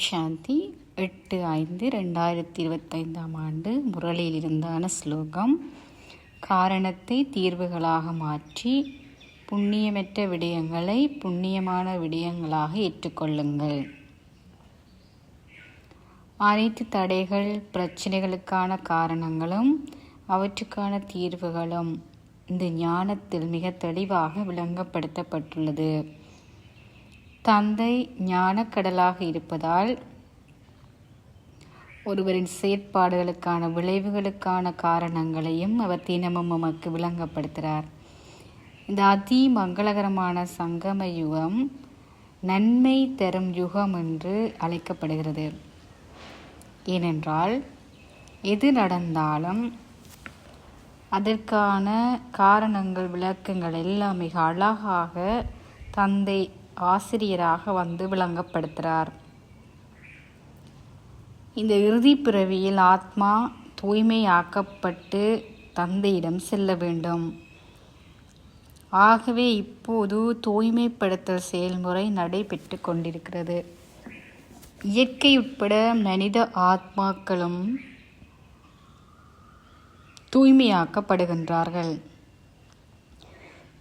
சாந்தி 8/5/2025 முரளியில் இருந்தான ஸ்லோகம். காரணத்தை தீர்வுகளாக மாற்றி புண்ணியமற்ற விடயங்களை புண்ணியமான விடயங்களாக ஏற்றுக்கொள்ளுங்கள். அனைத்து தடைகள் பிரச்சனைகளுக்கான காரணங்களும் அவற்றுக்கான தீர்வுகளும் இந்த ஞானத்தில் மிக தெளிவாக விளங்கப்படுத்தப்பட்டுள்ளது. தந்தை ஞானக்கடலாக இருப்பதால் ஒருவரின் செயற்பாடுகளுக்கான விளைவுகளுக்கான காரணங்களையும் அவர் தினமும் நமக்கு விளங்கப்படுத்துகிறார். இந்த அதி மங்களகரமான சங்கம யுகம் நன்மை தரும் யுகம் என்று அழைக்கப்படுகிறது. ஏனென்றால் எது நடந்தாலும் அதற்கான காரணங்கள் விளக்கங்கள் எல்லாம் மிக அழகாக தந்தை ஆசிரியராக வந்து விளங்கப்படுத்துகிறார். இந்த இறுதி பிறவியில் ஆத்மா தூய்மையாக்கப்பட்டு தந்தையிடம் செல்ல வேண்டும். ஆகவே இப்போது தூய்மைப்படுத்தல் செயல்முறை நடைபெற்று கொண்டிருக்கிறது. இயற்கை உட்பட மனித ஆத்மாக்களும் தூய்மையாக்கப்படுகின்றார்கள்.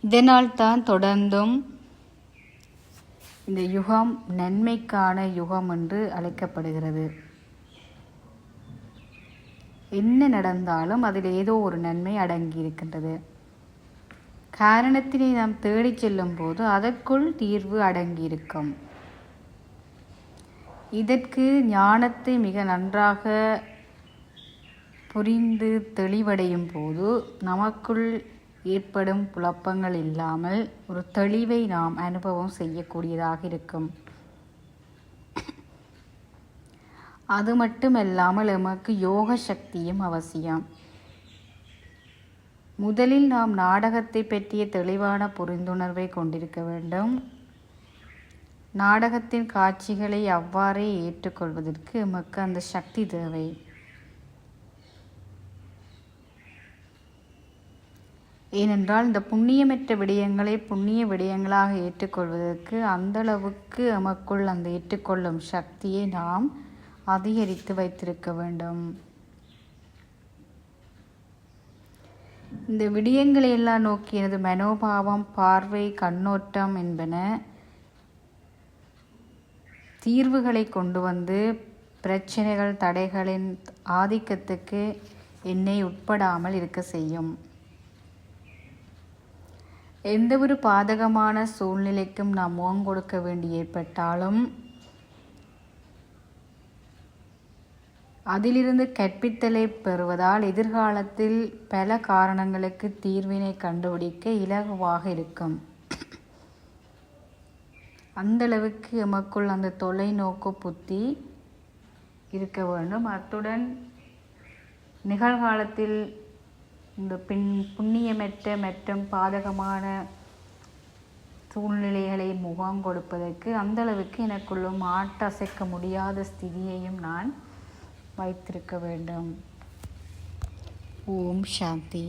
இதனால் தான் தொடர்ந்தும் இந்த யுகம் நன்மைக்கான யுகம் என்று அழைக்கப்படுகிறது. என்ன நடந்தாலும் அதில் ஏதோ ஒரு நன்மை அடங்கி இருக்கின்றது. காரணத்தினை நாம் தேடிச் செல்லும் போது அதற்குள் தீர்வு அடங்கியிருக்கும். இதற்கு ஞானத்தை மிக நன்றாக புரிந்து தெளிவடையும் போது நமக்குள் ஏற்படும் குழப்பங்கள் இல்லாமல் ஒரு தெளிவை நாம் அனுபவம் செய்யக்கூடியதாக இருக்கும். அது மட்டுமல்லாமல் நமக்கு யோக சக்தியும் அவசியம். முதலில் நாம் நாடகத்தை பற்றிய தெளிவான புரிந்துணர்வை கொண்டிருக்க வேண்டும். நாடகத்தின் காட்சிகளை அவ்வாறே ஏற்றுக்கொள்வதற்கு நமக்கு அந்த சக்தி தேவை. ஏனென்றால் இந்த புண்ணியமற்ற விடயங்களை புண்ணிய விடயங்களாக ஏற்றுக்கொள்வதற்கு அந்தளவுக்கு நமக்குள் அந்த ஏற்றுக்கொள்ளும் சக்தியை நாம் அதிகரித்து வைத்திருக்க வேண்டும். இந்த விடயங்களை எல்லாம் நோக்கி எனது மனோபாவம், பார்வை, கண்ணோட்டம் என்பன தீர்வுகளை கொண்டு வந்து பிரச்சனைகள் தடைகளின் ஆதிக்கத்துக்கு என்னை உட்படாமல் இருக்க செய்யும். எந்த ஒரு பாதகமான சூழ்நிலைக்கும் நாம் முகம் கொடுக்க வேண்டி ஏற்பட்டாலும் அதிலிருந்து கற்பித்தலை பெறுவதால் எதிர்காலத்தில் பல காரணங்களுக்கு தீர்வினை கண்டுபிடிக்க இலகுவாக இருக்கும். அந்தளவுக்கு எமக்குள் அந்த தொலைநோக்கு புத்தி இருக்க வேண்டும். அத்துடன் நிகழ்காலத்தில் இந்த புண்ணியமற்ற மற்றும் பாதகமான சூழ்நிலைகளை முகம் கொடுப்பதற்கு அந்தளவுக்கு எனக்குள்ளும் அசைக்க முடியாத ஸ்திதியையும் நான் வைத்திருக்க வேண்டும். ஓம் சாந்தி.